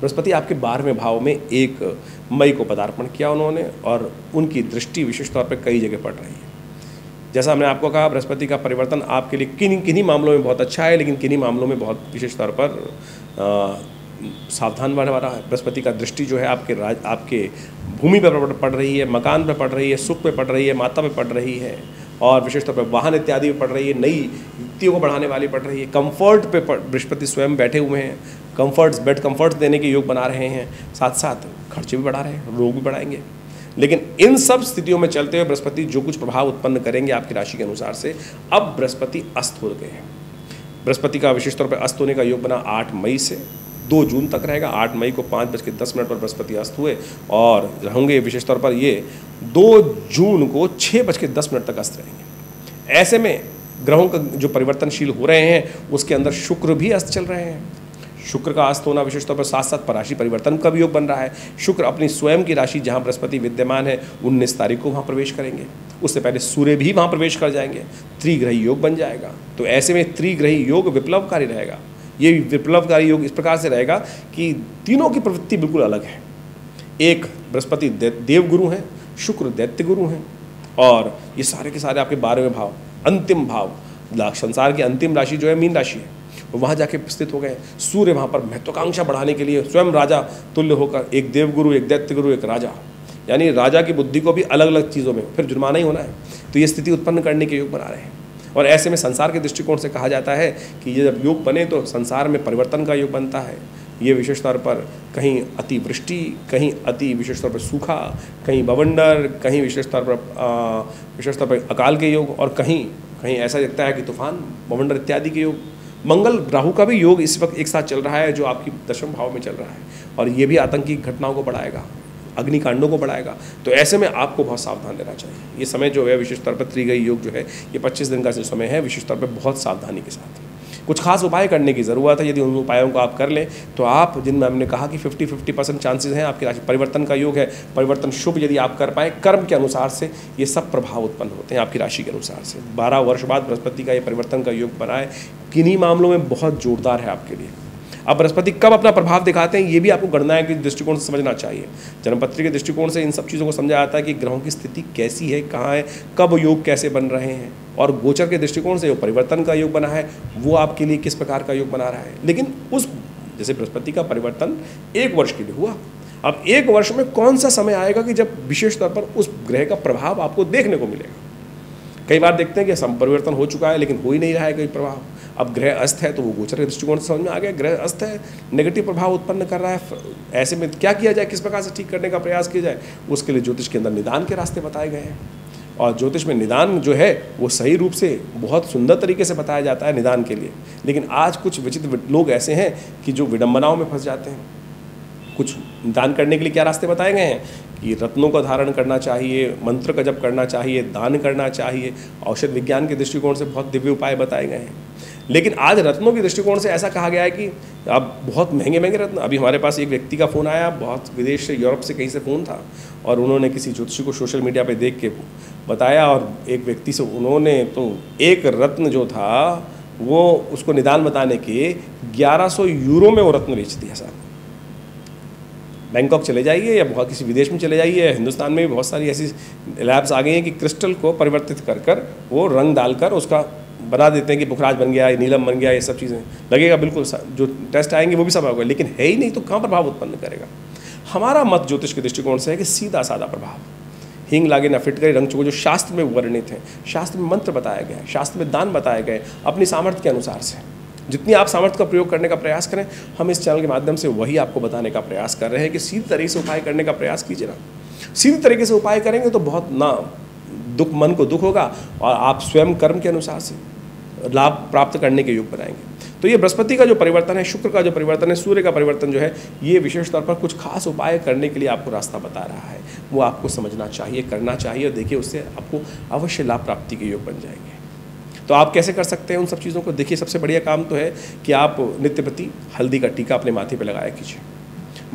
बृहस्पति आपके 12वें भाव में 1 मई को पदार्पण किया उन्होंने, और उनकी दृष्टि विशेष तौर पर कई जगह पड़ रही है। जैसा हमने आपको कहा, बृहस्पति का परिवर्तन आपके लिए किन्हीं मामलों में बहुत अच्छा है, लेकिन किन्हीं मामलों में बहुत विशेष तौर पर सावधान बढ़ रहा है। बृहस्पति का दृष्टि जो है आपके भूमि पर पड़ रही है, मकान पर पड़ रही है, सुख पे पड़ रही है, माता पे पड़ रही है, और विशेष तौर पर वाहन इत्यादि पे पड़ रही है, नई युक्तियों को बढ़ाने वाली पड़ रही है। कंफर्ट पे बृहस्पति स्वयं बैठे हुए हैं, बेड कंफर्ट्स देने के योग बना रहे हैं, साथ साथ खर्चे भी बढ़ा रहे हैं, रोग भी बढ़ाएंगे। लेकिन इन सब स्थितियों में चलते हुए बृहस्पति जो कुछ प्रभाव उत्पन्न करेंगे आपकी राशि के अनुसार से, अब बृहस्पति अस्त हो गए हैं। बृहस्पति का विशेष तौर पर अस्त होने का योग बना 8 मई से 2 जून तक रहेगा। 8 मई को 5:10 पर बृहस्पति अस्त हुए और रहेंगे विशेष तौर पर ये 2 जून को 6:10 तक अस्त रहेंगे। ऐसे में ग्रहों का जो परिवर्तनशील हो रहे हैं उसके अंदर शुक्र भी अस्त चल रहे हैं। शुक्र का अस्त होना विशेष तौर पर साथ साथ पराशि परिवर्तन का भी योग बन रहा है। शुक्र अपनी स्वयं की राशि जहां बृहस्पति विद्यमान है 19 तारीख को वहां प्रवेश करेंगे, उससे पहले सूर्य भी वहां प्रवेश कर जाएंगे, त्रिग्रही योग बन जाएगा। तो ऐसे में त्रिग्रही योग विप्लवकारी रहेगा। ये विप्लवकारी योग इस प्रकार से रहेगा कि तीनों की प्रवृत्ति बिल्कुल अलग है। एक बृहस्पति देवगुरु हैं, शुक्र दैत्य गुरु हैं, और ये सारे के सारे आपके 12वें भाव, अंतिम भाव, संसार की अंतिम राशि जो है मीन राशि है, वहाँ जाके स्थित हो गए। सूर्य वहाँ पर महत्वाकांक्षा बढ़ाने के लिए स्वयं राजा तुल्य होकर, एक देवगुरु, एक दैत्य गुरु, एक राजा, यानी राजा की बुद्धि को भी अलग अलग चीज़ों में फिर जुर्माना ही होना है, तो ये स्थिति उत्पन्न करने के योग बना रहे हैं। और ऐसे में संसार के दृष्टिकोण से कहा जाता है कि ये जब योग बने तो संसार में परिवर्तन का योग बनता है। ये विशेष तौर पर कहीं अतिवृष्टि, कहीं अति विशेष तौर पर सूखा, कहीं बवंडर, कहीं विशेष तौर पर अकाल के योग, और कहीं कहीं ऐसा दिखता है कि तूफान, बवंडर इत्यादि के योग। मंगल राहु का भी योग इस वक्त एक साथ चल रहा है जो आपकी 10वें भाव में चल रहा है, और ये भी आतंकी घटनाओं को बढ़ाएगा, अग्निकांडों को बढ़ाएगा। तो ऐसे में आपको बहुत सावधान रहना चाहिए। ये समय जो है विशेष तौर पर त्रिग्रही योग जो है ये 25 दिन का जो समय है, विशेष तौर पर बहुत सावधानी के साथ कुछ खास उपाय करने की ज़रूरत है। यदि उन उपायों को आप कर लें तो आप, जिनमें हमने कहा कि 50-50% चांसेस हैं आपकी राशि परिवर्तन का योग है, परिवर्तन शुभ यदि आप कर पाए कर्म के अनुसार से, ये सब प्रभाव उत्पन्न होते हैं आपकी राशि के अनुसार से। 12 वर्ष बाद बृहस्पति का ये परिवर्तन का योग बनाए, किन्हीं मामलों में बहुत जोरदार है आपके लिए। अब बृहस्पति कब अपना प्रभाव दिखाते हैं ये भी आपको गणना के दृष्टिकोण से समझना चाहिए। जन्मपत्री के दृष्टिकोण से इन सब चीज़ों को समझा जाता है कि ग्रहों की स्थिति कैसी है, कहाँ है, कब योग कैसे बन रहे हैं, और गोचर के दृष्टिकोण से जो परिवर्तन का योग बना है वो आपके लिए किस प्रकार का योग बना रहा है। लेकिन उस जैसे बृहस्पति का परिवर्तन 1 वर्ष के लिए हुआ, अब 1 वर्ष में कौन सा समय आएगा कि जब विशेष तौर पर उस ग्रह का प्रभाव आपको देखने को मिलेगा। कई बार देखते हैं कि परिवर्तन हो चुका है लेकिन हो ही नहीं रहा है कोई प्रभाव। अब ग्रह अस्त है तो वो गोचर के दृष्टिकोण से समझ में आ गया, ग्रह अस्त है, नेगेटिव प्रभाव उत्पन्न कर रहा है। ऐसे में क्या किया जाए, किस प्रकार से ठीक करने का प्रयास किया जाए, उसके लिए ज्योतिष के अंदर निदान के रास्ते बताए गए हैं। और ज्योतिष में निदान जो है वो सही रूप से बहुत सुंदर तरीके से बताया जाता है निदान के लिए। लेकिन आज कुछ विचित्र लोग ऐसे हैं कि जो विडंबनाओं में फंस जाते हैं। कुछ निदान करने के लिए क्या रास्ते बताए गए हैं कि रत्नों का धारण करना चाहिए, मंत्र का जप करना चाहिए, दान करना चाहिए, औषध विज्ञान के दृष्टिकोण से बहुत दिव्य उपाय बताए गए हैं। लेकिन आज रत्नों के दृष्टिकोण से ऐसा कहा गया है कि अब बहुत महंगे महंगे रत्न, अभी हमारे पास एक व्यक्ति का फ़ोन आया, बहुत विदेश से, यूरोप से कहीं से फ़ोन था, और उन्होंने किसी ज्योतिषी को सोशल मीडिया पे देख के बताया, और एक व्यक्ति से उन्होंने तो एक रत्न जो था वो उसको निदान बताने के 1100 यूरो में वो रत्न बेच दिया साहब। बैंकॉक चले जाइए या बहुत किसी विदेश में चले जाइए, हिंदुस्तान में भी बहुत सारी ऐसी लैब्स आ गई हैं कि क्रिस्टल को परिवर्तित कर कर वो रंग डालकर उसका बना देते हैं कि पुखराज बन गया, नीलम बन गया, ये सब चीज़ें लगेगा बिल्कुल, जो टेस्ट आएंगे वो भी सब होगा, लेकिन है ही नहीं तो कहाँ प्रभाव उत्पन्न करेगा। हमारा मत ज्योतिष के दृष्टिकोण से है कि सीधा साधा प्रभाव, हींग लागे ना फिटकरी, रंग चुको, जो शास्त्र में वर्णित है, शास्त्र में मंत्र बताया गया है, शास्त्र में दान बताए गए, अपनी सामर्थ्य के अनुसार से जितनी आप सामर्थ्य का प्रयोग करने का प्रयास करें, हम इस चैनल के माध्यम से वही आपको बताने का प्रयास कर रहे हैं कि सीधी तरीके से उपाय करने का प्रयास कीजिए ना। सीधी तरीके से उपाय करेंगे तो बहुत ना दुख, मन को दुख होगा, और आप स्वयं कर्म के अनुसार से लाभ प्राप्त करने के योग बनाएंगे। तो ये बृहस्पति का जो परिवर्तन है, शुक्र का जो परिवर्तन है, सूर्य का परिवर्तन जो है, ये विशेष तौर पर कुछ खास उपाय करने के लिए आपको रास्ता बता रहा है। वो आपको समझना चाहिए, करना चाहिए, और देखिए उससे आपको अवश्य लाभ प्राप्ति के योग बन जाएंगे। तो आप कैसे कर सकते हैं उन सब चीज़ों को? देखिए, सबसे बढ़िया काम तो है कि आप नित्य प्रति हल्दी का टीका अपने माथे पर लगाया कीजिए।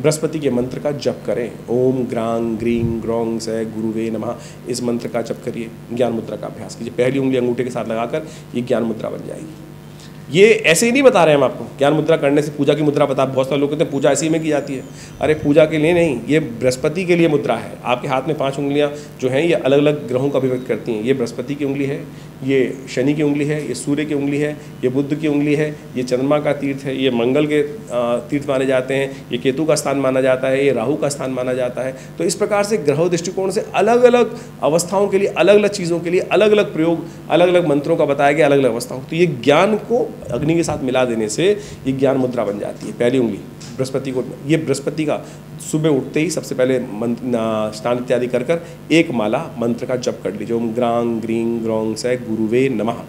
बृहस्पति के मंत्र का जप करें, ओम ग्रांग ग्रीं ग्रौंग से गुरुवे नमः, इस मंत्र का जप करिए। ज्ञान मुद्रा का अभ्यास कीजिए, पहली उंगली अंगूठे के साथ लगाकर ये ज्ञान मुद्रा बन जाएगी। ये ऐसे ही नहीं बता रहे हैं हम आपको। ज्ञान मुद्रा करने से पूजा की मुद्रा बता, बहुत सारे लोग कहते हैं पूजा ऐसे ही में की जाती है। अरे पूजा के लिए नहीं, ये बृहस्पति के लिए मुद्रा है। आपके हाथ में 5 उंगलियां जो हैं ये अलग अलग ग्रहों का अभिव्यक्त करती हैं। ये बृहस्पति की उंगली है, ये शनि की उंगली है, ये सूर्य की उंगली है, ये बुध की उंगली है, ये चंद्रमा का तीर्थ है, ये मंगल के तीर्थ माने जाते हैं, ये केतु का स्थान माना जाता है, ये राहु का स्थान माना जाता है। तो इस प्रकार से ग्रह दृष्टिकोण से अलग अलग अवस्थाओं के लिए, अलग अलग चीज़ों के लिए अलग अलग प्रयोग, अलग अलग मंत्रों का बताया गया, अलग अलग अवस्थाओं। तो ये ज्ञान को अग्नि के साथ मिला देने से ये ज्ञान मुद्रा बन जाती है। पहली उंगली बृहस्पति को, ये बृहस्पति का सुबह उठते ही सबसे पहले स्नान इत्यादि कर कर एक माला मंत्र का जप कर लीजिए। ओम ग्रांग ग्रीं ग्रौं से गुरुवे नमः।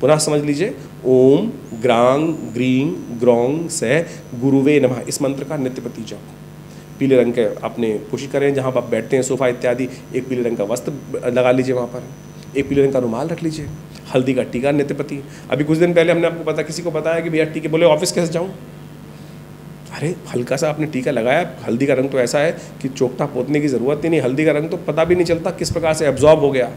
पुनः समझ लीजिए, ओम ग्रांग ग्रीं ग्रौं से गुरुवे नमः। इस मंत्र का नित्यप्रति जप। पीले रंग के अपने कोशिश करें जहाँ आप बैठते हैं सोफा इत्यादि, एक पीले रंग का वस्त्र लगा लीजिए, वहाँ पर एक पीले रंग का रुमाल रख लीजिए, हल्दी का टीका नित्यप्रति। अभी कुछ दिन पहले हमने आपको किसी को बताया कि भैया टीके, बोले ऑफिस कैसे जाऊँ? अरे हल्का सा आपने टीका लगाया, हल्दी का रंग तो ऐसा है कि चोकटा पोतने की ज़रूरत ही नहीं। हल्दी का रंग तो पता भी नहीं चलता किस प्रकार से एब्जॉर्ब हो गया।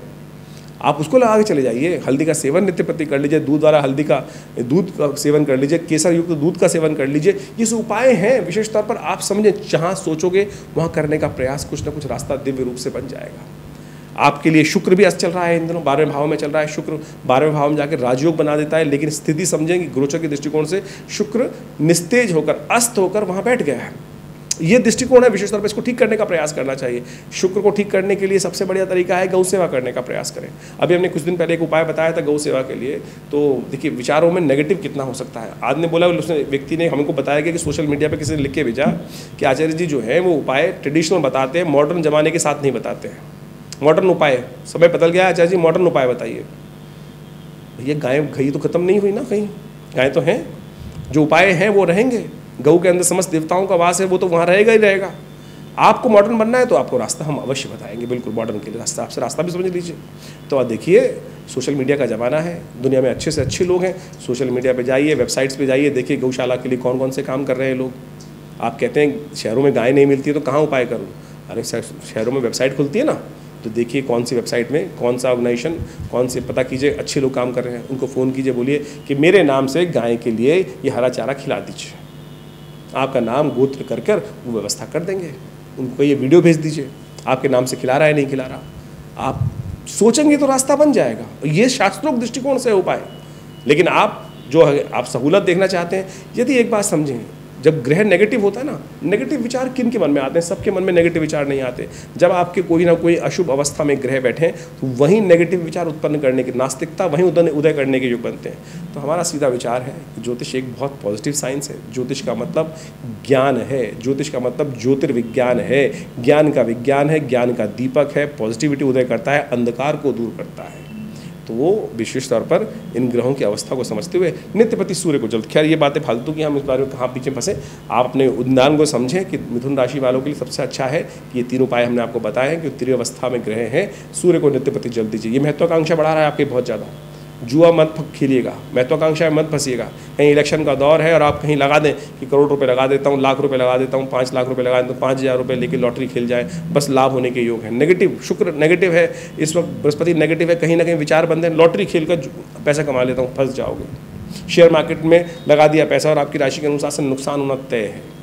आप उसको लगा के चले जाइए। हल्दी का सेवन नित्यप्रति कर लीजिए, दूध वाला दूध का सेवन कर लीजिए, केसर युक्त दूध का सेवन कर लीजिए। ये सब उपाय हैं, विशेष तौर पर आप समझें, जहाँ सोचोगे वहाँ करने का प्रयास, कुछ ना कुछ रास्ता दिव्य रूप से बन जाएगा। आपके लिए शुक्र भी अस्त चल रहा है इन दिनों, 12वें भाव में चल रहा है शुक्र। 12वें भाव में जाकर राजयोग बना देता है, लेकिन स्थिति समझेंगे गोचर के दृष्टिकोण से शुक्र निस्तेज होकर, अस्त होकर वहाँ बैठ गया है। ये दृष्टिकोण है, विशेष तौर पर इसको ठीक करने का प्रयास करना चाहिए। शुक्र को ठीक करने के लिए सबसे बढ़िया तरीका है गौ सेवा करने का प्रयास करें। अभी हमने कुछ दिन पहले एक उपाय बताया था गौ सेवा के लिए। तो देखिए विचारों में नेगेटिव कितना हो सकता है। आज ने बोला, उसने व्यक्ति ने हमको बताया कि सोशल मीडिया पर किसी ने लिख के भेजा कि आचार्य जी जो है वो उपाय ट्रेडिशनल बताते हैं, मॉडर्न जमाने के साथ नहीं बताते हैं। मॉडर्न उपाय, समय बदल गया है आचार्य जी, मॉडर्न उपाय बताइए। भैया गाय घई तो खत्म नहीं हुई ना, कहीं गाय तो हैं, जो उपाय हैं वो रहेंगे। गऊ के अंदर समस्त देवताओं का वास है, वो तो वहाँ रहेगा ही रहेगा। आपको मॉडर्न बनना है तो आपको रास्ता हम अवश्य बताएंगे, बिल्कुल मॉडर्न के लिए रास्ता, आपसे रास्ता भी समझ लीजिए। तो आप देखिए, सोशल मीडिया का ज़माना है, दुनिया में अच्छे से अच्छे लोग हैं। सोशल मीडिया पे जाइए, वेबसाइट्स पे जाइए, देखिए गौशाला के लिए कौन कौन से काम कर रहे हैं लोग। आप कहते हैं शहरों में गाय नहीं मिलती है तो कहाँ उपाय करूँ? अरे शहरों में वेबसाइट खुलती है ना, तो देखिए कौन सी वेबसाइट में कौन सा ऑर्गेनाइजेशन, कौन से पता कीजिए, अच्छे लोग काम कर रहे हैं, उनको फ़ोन कीजिए, बोलिए कि मेरे नाम से गाय के लिए ये हरा चारा खिला दीजिए। आपका नाम गोत्र कर कर वो व्यवस्था कर देंगे। उनको ये वीडियो भेज दीजिए, आपके नाम से खिला रहा है नहीं खिला रहा। आप सोचेंगे तो रास्ता बन जाएगा। ये शास्त्रोक्त दृष्टिकोण से उपाय। लेकिन आप जो है, आप सहूलत देखना चाहते हैं, यदि एक बात समझें, जब ग्रह नेगेटिव होता है ना, नेगेटिव विचार किन के मन में आते हैं? सबके मन में नेगेटिव विचार नहीं आते। जब आपके कोई ना कोई अशुभ अवस्था में ग्रह बैठे तो वहीं नेगेटिव विचार उत्पन्न करने की, नास्तिकता वहीं उदय करने के योग बनते हैं। तो हमारा सीधा विचार है कि ज्योतिष एक बहुत पॉजिटिव साइंस है। ज्योतिष का मतलब ज्ञान है, ज्योतिष का मतलब ज्योतिर्विज्ञान है, ज्ञान का विज्ञान है, ज्ञान का दीपक है, पॉजिटिविटी उदय करता है, अंधकार को दूर करता है। तो वो विशेष तौर पर इन ग्रहों की अवस्था को समझते हुए नित्यपति सूर्य को जल, खैर ये बातें फालतू की, हम इस बारे में कहाँ पीछे फंसे। आप अपने उद्यान को समझें कि मिथुन राशि वालों के लिए सबसे अच्छा है कि ये 3 उपाय हमने आपको बताए हैं कि उत्तरीय अवस्था में ग्रह हैं, सूर्य को नित्यपति जल दीजिए। ये महत्वाकांक्षा बढ़ा रहा है आपके बहुत ज़्यादा। जुआ मत खेलिएगा, महत्वाकांक्षा में मत फंसिएगा। कहीं इलेक्शन का दौर है और आप कहीं लगा दें कि करोड़ रुपए लगा देता हूँ, लाख रुपए लगा देता हूँ, 5 लाख रुपए लगा देता हूँ, 5,000 रुपये लेके लॉटरी खेल जाए, बस लाभ होने के योग है। नेगेटिव, शुक्र नेगेटिव है इस वक्त, बृहस्पति नेगेटिव है, कहीं ना कहीं विचार बंद है, लॉटरी खेल कर पैसा कमा लेता हूँ, फंस जाओगे। शेयर मार्केट में लगा दिया पैसा और आपकी राशि के अनुसार से नुकसान होना तय है।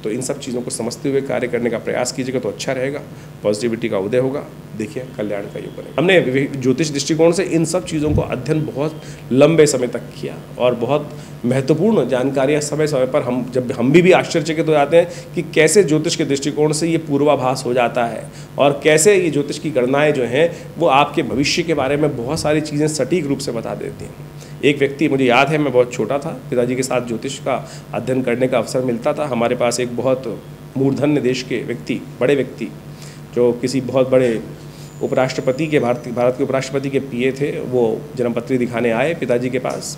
तो इन सब चीज़ों को समझते हुए कार्य करने का प्रयास कीजिएगा तो अच्छा रहेगा, पॉजिटिविटी का उदय होगा, देखिए कल्याण का योग बनेगा। हमने ज्योतिष दृष्टिकोण से इन सब चीज़ों को अध्ययन बहुत लंबे समय तक किया और बहुत महत्वपूर्ण जानकारियाँ समय समय पर हम भी आश्चर्यचकित हो जाते हैं कि कैसे ज्योतिष के दृष्टिकोण से ये पूर्वाभास हो जाता है और कैसे ये ज्योतिष की गणनाएँ जो हैं वो आपके भविष्य के बारे में बहुत सारी चीज़ें सटीक रूप से बता देती हैं। एक व्यक्ति, मुझे याद है, मैं बहुत छोटा था, पिताजी के साथ ज्योतिष का अध्ययन करने का अवसर मिलता था। हमारे पास एक बहुत मूर्धन्य देश के व्यक्ति, बड़े व्यक्ति, जो किसी बहुत बड़े उपराष्ट्रपति के, भारत के उपराष्ट्रपति के पीए थे, वो जन्मपत्री दिखाने आए पिताजी के पास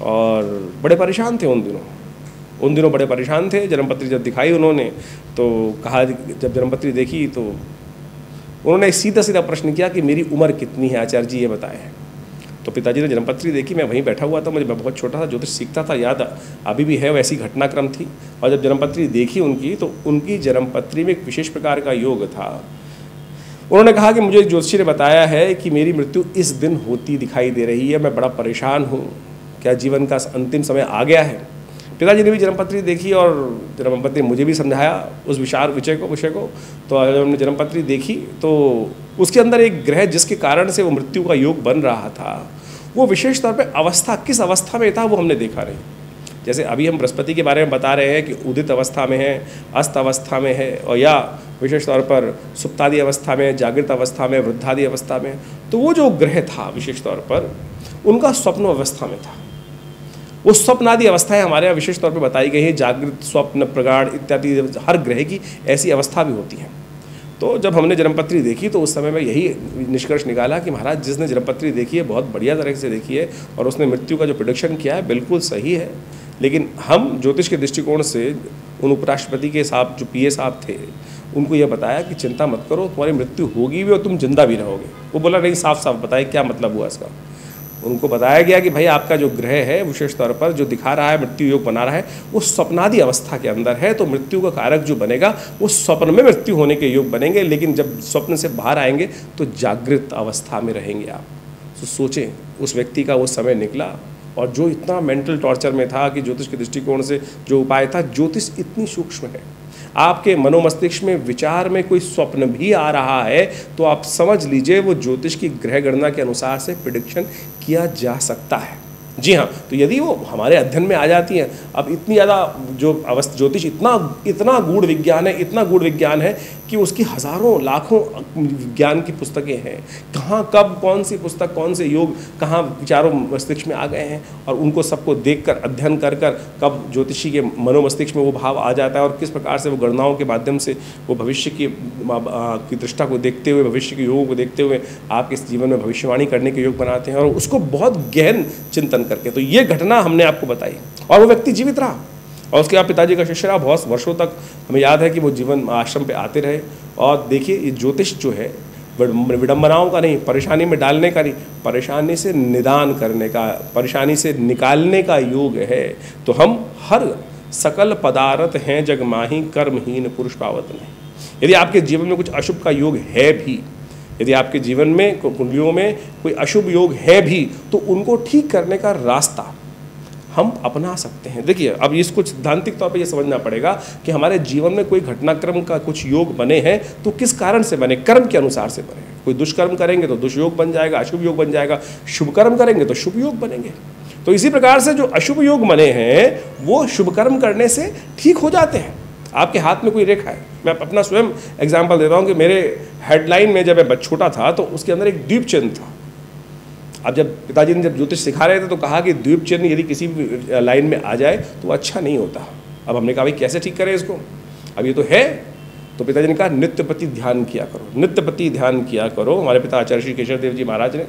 और बड़े परेशान थे उन दिनों बड़े परेशान थे। जन्मपत्री जब दिखाई उन्होंने तो कहा, जब जन्मपत्री देखी तो उन्होंने सीधा सीधा प्रश्न किया कि मेरी उम्र कितनी है आचार्य जी, ये बताएं। तो पिताजी ने जन्मपत्री देखी, मैं वहीं बैठा हुआ था, मैं बहुत छोटा था, ज्योतिष सीखता था, याद अभी भी है, वैसी घटनाक्रम थी। और जब जन्मपत्री देखी उनकी, तो उनकी जन्मपत्री में एक विशेष प्रकार का योग था। उन्होंने कहा कि मुझे ज्योतिषी ने बताया है कि मेरी मृत्यु इस दिन होती दिखाई दे रही है, मैं बड़ा परेशान हूँ, क्या जीवन का अंतिम समय आ गया है? पिताजी ने भी जन्मपत्री देखी और जन्मपत्री मुझे भी समझाया उस विषय को। तो जब हमने जन्मपत्री देखी तो उसके अंदर एक ग्रह जिसके कारण से वो मृत्यु का योग बन रहा था, वो विशेष तौर पे अवस्था, किस अवस्था में था वो हमने देखा नहीं। जैसे अभी हम बृहस्पति के बारे में बता रहे हैं कि उदित अवस्था में है, अस्त अवस्था में है, और या विशेष तौर पर सुप्तादि अवस्था में, जागृत अवस्था में, वृद्धादि अवस्था में। तो वो जो ग्रह था विशेष तौर पर उनका स्वप्न अवस्था में था। वो स्वप्नादि अवस्थाएं हमारे यहाँ विशेष तौर पर बताई गई हैं, जागृत, स्वप्न, प्रगाढ़ इत्यादि। हर ग्रह की ऐसी अवस्था भी होती है। तो जब हमने जन्मपत्री देखी तो उस समय में यही निष्कर्ष निकाला कि महाराज जिसने जन्मपत्री देखी है बहुत बढ़िया तरह से देखी है और उसने मृत्यु का जो प्रेडिक्शन किया है बिल्कुल सही है। लेकिन हम ज्योतिष के दृष्टिकोण से उन उपराष्ट्रपति के साहब जो पीए साहब थे उनको यह बताया कि चिंता मत करो, तुम्हारी मृत्यु होगी भी और तुम जिंदा भी रहोगे। वो बोला नहीं, साफ साफ बताए क्या मतलब हुआ इसका। उनको बताया गया कि भाई आपका जो ग्रह है विशेष तौर पर जो दिखा रहा है, मृत्यु योग बना रहा है, वो स्वप्नादि अवस्था के अंदर है। तो मृत्यु का कारक जो बनेगा वो स्वप्न में मृत्यु होने के योग बनेंगे, लेकिन जब स्वप्न से बाहर आएंगे तो जागृत अवस्था में रहेंगे आप। तो सोचें उस व्यक्ति का वो समय निकला और जो इतना मेंटल टॉर्चर में था कि ज्योतिष के दृष्टिकोण से जो उपाय था, ज्योतिष इतनी सूक्ष्म है, आपके मनोमस्तिष्क में विचार में कोई स्वप्न भी आ रहा है तो आप समझ लीजिए वो ज्योतिष की ग्रह गणना के अनुसार से प्रेडिक्शन किया जा सकता है। जी हाँ, तो यदि वो हमारे अध्ययन में आ जाती हैं, अब इतनी ज़्यादा जो ज्योतिष इतना गूढ़ विज्ञान है कि उसकी हज़ारों लाखों विज्ञान की पुस्तकें हैं। कहाँ कब कौन सी पुस्तक, कौन से योग कहाँ विचारों मस्तिष्क में आ गए हैं और उनको सबको देखकर अध्ययन कर कब ज्योतिषी के मनोमस्तिष्क में वो भाव आ जाता है और किस प्रकार से वो गणनाओं के माध्यम से वो भविष्य की दृष्टा को देखते हुए, भविष्य के योगों को देखते हुए आपके इस जीवन में भविष्यवाणी करने के योग बनाते हैं और उसको बहुत गहन चिंतन करके। तो ये घटना हमने आपको बताई और वो व्यक्ति जीवित रहा और उसके बाद पिताजी का शिष्य रहा बहुत वर्षों तक। हमें याद है कि वो जीवन आश्रम पे आते रहे। और देखिए ये ज्योतिष जो है विडंबनाओं का नहीं, परेशानी में डालने का नहीं, परेशानी से निदान करने का, परेशानी से निकालने का योग है। तो हम हर सकल पदार्थ हैं जग माही, कर्महीन पुरुष पावत नहीं। यदि आपके जीवन में कुछ अशुभ का योग है भी, यदि आपके जीवन में कुंडलियों में कोई अशुभ योग है भी, तो उनको ठीक करने का रास्ता हम अपना सकते हैं। देखिए अब इसको सिद्धांतिक तौर पे ये समझना पड़ेगा कि हमारे जीवन में कोई घटनाक्रम का कुछ योग बने हैं तो किस कारण से बने, कर्म के अनुसार से बने। कोई दुष्कर्म करेंगे तो दुष्योग बन जाएगा, अशुभ योग बन जाएगा, शुभ कर्म करेंगे तो शुभ योग बनेंगे। तो इसी प्रकार से जो अशुभ योग बने हैं वो शुभ कर्म करने से ठीक हो जाते हैं। आपके हाथ में कोई रेखा है, मैं अपना स्वयं एग्जाम्पल देता हूँ कि मेरे हेडलाइन में जब मैं छोटा था तो उसके अंदर एक द्वीप चिन्ह था। अब जब पिताजी ने जब ज्योतिष सिखा रहे थे तो कहा कि द्वीप चिन्ह यदि किसी भी लाइन में आ जाए तो अच्छा नहीं होता। अब हमने कहा भाई कैसे ठीक करें इसको, अब ये तो है। तो पिताजी ने कहा नित्यपति ध्यान किया करो, नित्यपति ध्यान किया करो। हमारे पिता आचार्य श्री केशव देव जी महाराज ने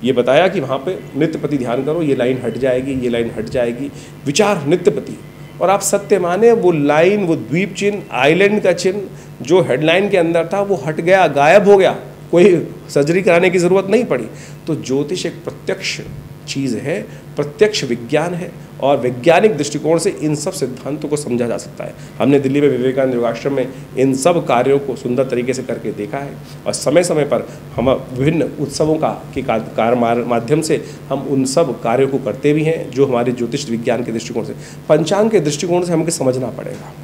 ये बताया कि वहाँ पे नित्यपति ध्यान करो, ये लाइन हट जाएगी, ये लाइन हट जाएगी, विचार नित्यपति। और आप सत्य माने वो लाइन, वो द्वीप चिन्ह, आइलैंड का चिन्ह जो हेडलाइन के अंदर था वो हट गया, गायब हो गया, कोई सर्जरी कराने की ज़रूरत नहीं पड़ी। तो ज्योतिष एक प्रत्यक्ष चीज़ है, प्रत्यक्ष विज्ञान है और वैज्ञानिक दृष्टिकोण से इन सब सिद्धांतों को समझा जा सकता है। हमने दिल्ली में विवेकानंद योगाश्रम में इन सब कार्यों को सुंदर तरीके से करके देखा है और समय समय पर हम विभिन्न उत्सवों के माध्यम से हम उन सब कार्यों को करते भी हैं जो हमारे ज्योतिष विज्ञान के दृष्टिकोण से, पंचांग के दृष्टिकोण से हमें समझना पड़ेगा।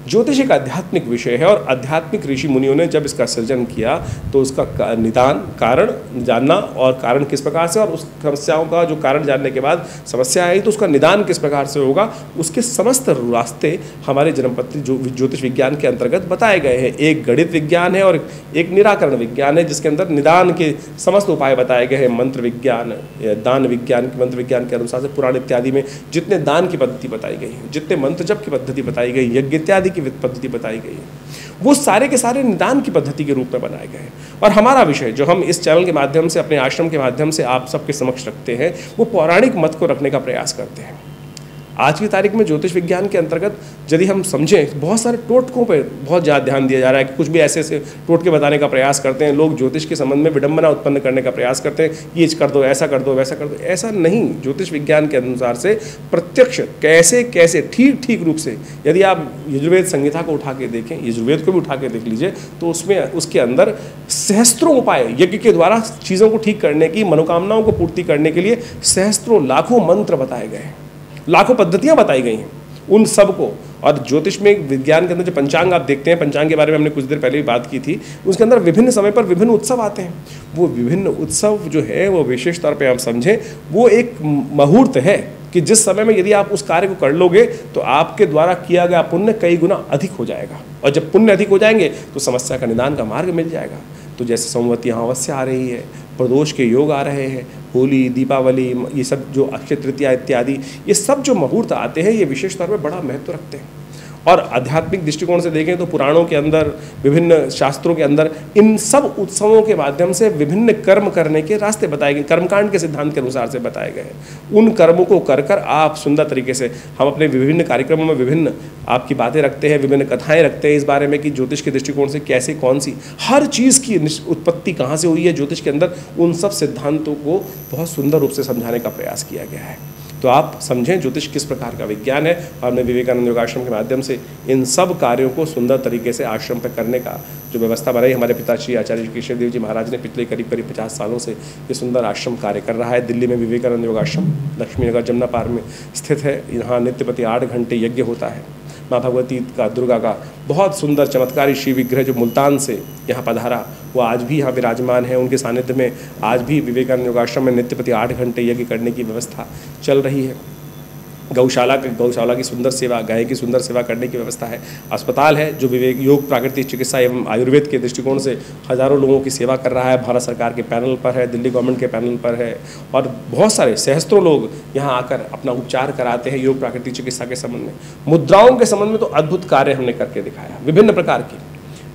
ज्योतिष एक आध्यात्मिक विषय है और आध्यात्मिक ऋषि मुनियों ने जब इसका सृजन किया तो उसका निदान, कारण जानना और कारण किस प्रकार से, और उस समस्याओं का जो कारण जानने के बाद समस्या आई तो उसका निदान किस प्रकार से होगा, उसके समस्त रास्ते हमारे जन्मपत्री जो ज्योतिष विज्ञान के अंतर्गत बताए गए हैं। एक गणित विज्ञान है और एक निराकरण विज्ञान है जिसके अंदर निदान के समस्त उपाय बताए गए हैं। मंत्र विज्ञान, दान विज्ञान, मंत्र विज्ञान के अनुसार से पुराण इत्यादि में जितने दान की पद्धति बताई गई है, जितने मंत्र जप की पद्धति बताई गई, यज्ञ इत्यादि की पद्धति बताई गई है, वो सारे के सारे निदान की पद्धति के रूप में बनाए गए हैं। और हमारा विषय जो हम इस चैनल के माध्यम से, अपने आश्रम के माध्यम से आप सबके समक्ष रखते हैं, वो पौराणिक मत को रखने का प्रयास करते हैं। आज की तारीख में ज्योतिष विज्ञान के अंतर्गत यदि हम समझें, बहुत सारे टोटकों पर बहुत ज़्यादा ध्यान दिया जा रहा है कि कुछ भी ऐसे ऐसे टोटके बताने का प्रयास करते हैं। लोग ज्योतिष के संबंध में विडंबना उत्पन्न करने का प्रयास करते हैं, ये कर दो, ऐसा कर दो, वैसा कर दो। ऐसा नहीं, ज्योतिष विज्ञान के अनुसार से प्रत्येक प्रत्यक्ष कैसे कैसे ठीक ठीक रूप से, यदि आप यजुर्वेद संहिता को उठा के देखें, यजुर्वेद को भी उठा के देख लीजिए, तो उसमें उसके अंदर सहस्त्रों उपाय यज्ञ के द्वारा चीज़ों को ठीक करने की, मनोकामनाओं को पूर्ति करने के लिए सहस्त्रों लाखों मंत्र बताए गए हैं, लाखों पद्धतियाँ बताई गई हैं उन सब को। और ज्योतिष में विज्ञान के अंदर जो पंचांग आप देखते हैं, पंचांग के बारे में हमने कुछ देर पहले भी बात की थी, उसके अंदर विभिन्न समय पर विभिन्न उत्सव आते हैं। वो विभिन्न उत्सव जो है वो विशेष तौर पे आप समझें, वो एक मुहूर्त है कि जिस समय में यदि आप उस कार्य को कर लोगे तो आपके द्वारा किया गया पुण्य कई गुना अधिक हो जाएगा, और जब पुण्य अधिक हो जाएंगे तो समस्या का निदान का मार्ग मिल जाएगा। तो जैसे सोमवती अमावस्या आ रही है, प्रदोष के योग आ रहे हैं, होली, दीपावली, ये सब जो अक्षय तृतीया इत्यादि, ये सब जो मुहूर्त आते हैं ये विशेष तौर पर बड़ा महत्व रखते हैं। और आध्यात्मिक दृष्टिकोण से देखें तो पुराणों के अंदर, विभिन्न शास्त्रों के अंदर इन सब उत्सवों के माध्यम से विभिन्न कर्म करने के रास्ते बताए गए, कर्मकांड के सिद्धांत के अनुसार से बताए गए हैं। उन कर्मों को कर कर आप सुंदर तरीके से, हम अपने विभिन्न कार्यक्रमों में विभिन्न आपकी बातें रखते हैं, विभिन्न कथाएं रखते हैं इस बारे में कि ज्योतिष के दृष्टिकोण से कैसे, कौन सी हर चीज़ की उत्पत्ति कहाँ से हुई है ज्योतिष के अंदर, उन सब सिद्धांतों को बहुत सुंदर रूप से समझाने का प्रयास किया गया है। तो आप समझें ज्योतिष किस प्रकार का विज्ञान है, और हमने विवेकानंद योगाश्रम के माध्यम से इन सब कार्यों को सुंदर तरीके से आश्रम पर करने का जो व्यवस्था बनाई, हमारे पिताश्री आचार्य केशव देव जी महाराज ने पिछले करीब 50 सालों से ये सुंदर आश्रम कार्य कर रहा है। दिल्ली में विवेकानंद योगाश्रम लक्ष्मीनगर जमुना पार्क में स्थित है। यहाँ नित्य प्रति 8 घंटे यज्ञ होता है। माँ भगवती का, दुर्गा का बहुत सुंदर चमत्कारी शिव विग्रह जो मुल्तान से यहाँ पधारा, वो आज भी यहाँ विराजमान है। उनके सानिध्य में आज भी विवेकानंद योगाश्रम में नित्य प्रति 8 घंटे यज्ञ करने की व्यवस्था चल रही है। गौशाला की सुंदर सेवा, गाय की सुंदर सेवा करने की व्यवस्था है। अस्पताल है जो विवेक योग, प्राकृतिक चिकित्सा एवं आयुर्वेद के दृष्टिकोण से हज़ारों लोगों की सेवा कर रहा है। भारत सरकार के पैनल पर है, दिल्ली गवर्नमेंट के पैनल पर है, और बहुत सारे सहस्त्रों लोग यहाँ आकर अपना उपचार कराते हैं योग प्राकृतिक चिकित्सा के संबंध में। मुद्राओं के संबंध में तो अद्भुत कार्य हमने करके दिखाया, विभिन्न प्रकार की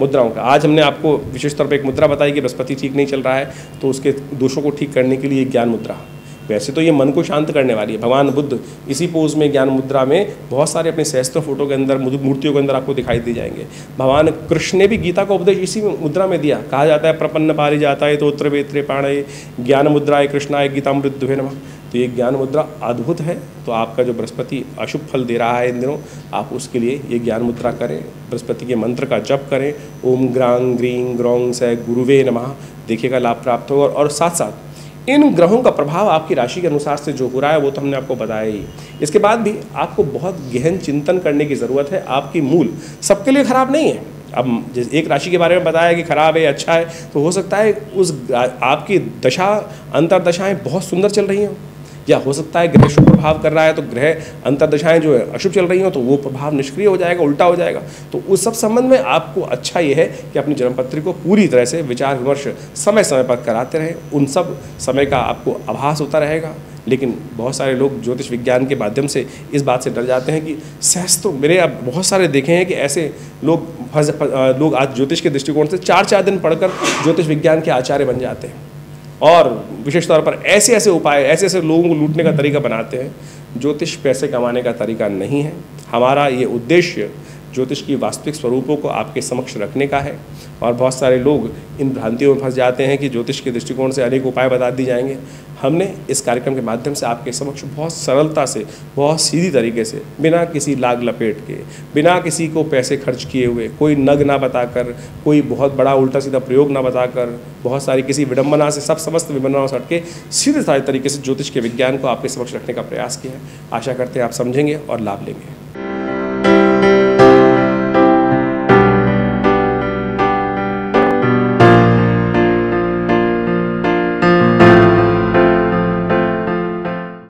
मुद्राओं का। आज हमने आपको विशेष तौर पर एक मुद्रा बताई कि बृहस्पति ठीक नहीं चल रहा है, तो उसके दोषों को ठीक करने के लिए ज्ञान मुद्रा। वैसे तो ये मन को शांत करने वाली है। भगवान बुद्ध इसी पोज में, ज्ञान मुद्रा में, बहुत सारे अपने सहस्त्र फोटो के अंदर, मूर्तियों के अंदर आपको दिखाई दे जाएंगे। भगवान कृष्ण ने भी गीता का उपदेश इसी मुद्रा में दिया। कहा जाता है प्रपन्न पारि जाता है तोत्र वेत्रे पाणय ज्ञान मुद्राय कृष्णाय गीतामृत दुहे नमः। तो ये ज्ञान मुद्रा अद्भुत है। तो आपका जो बृहस्पति अशुभ फल दे रहा है इन दिनों, आप उसके लिए ये ज्ञान मुद्रा करें, बृहस्पति के मंत्र का जप करें, ओम ग्रांग ग्रीं ग्रौंग से गुरुवे नमः, देखिएगा लाभ प्राप्त होगा। और साथ साथ इन ग्रहों का प्रभाव आपकी राशि के अनुसार से जो हो रहा है वो तो हमने आपको बताया ही। इसके बाद भी आपको बहुत गहन चिंतन करने की ज़रूरत है। आपकी मूल सबके लिए खराब नहीं है। अब जैसे एक राशि के बारे में बताया कि खराब है, अच्छा है, तो हो सकता है उस आपकी दशा, अंतरदशाएं बहुत सुंदर चल रही हों, या हो सकता है ग्रह शुभ प्रभाव कर रहा है तो ग्रह अंतरदशाएं जो है अशुभ चल रही हो, तो वो प्रभाव निष्क्रिय हो जाएगा, उल्टा हो जाएगा। तो उस सब संबंध में आपको अच्छा ये है कि अपनी जन्मपत्री को पूरी तरह से विचार विमर्श समय समय पर कराते रहें। उन सब समय का आपको आभास होता रहेगा। लेकिन बहुत सारे लोग ज्योतिष विज्ञान के माध्यम से इस बात से डर जाते हैं कि सहस्त्रों, मेरे अब बहुत सारे देखे हैं कि ऐसे लोग आज ज्योतिष के दृष्टिकोण से 4-4 दिन पढ़कर ज्योतिष विज्ञान के आचार्य बन जाते हैं, और विशेष तौर पर ऐसे ऐसे उपाय, ऐसे ऐसे लोगों को लूटने का तरीका बनाते हैं। ज्योतिष पैसे कमाने का तरीका नहीं है। हमारा ये उद्देश्य ज्योतिष की वास्तविक स्वरूपों को आपके समक्ष रखने का है। और बहुत सारे लोग इन भ्रांतियों में फंस जाते हैं कि ज्योतिष के दृष्टिकोण से अनेक उपाय बता दिए जाएंगे। हमने इस कार्यक्रम के माध्यम से आपके समक्ष बहुत सरलता से, बहुत सीधी तरीके से, बिना किसी लाग लपेट के, बिना किसी को पैसे खर्च किए हुए, कोई नग ना बताकर, कोई बहुत बड़ा उल्टा सीधा प्रयोग ना बताकर, बहुत सारी किसी विडंबना से, सब समस्त विडंबनाओं से हटके सीधे साधे तरीके से ज्योतिष के विज्ञान को आपके समक्ष रखने का प्रयास किया है। आशा करते हैं आप समझेंगे और लाभ लेंगे।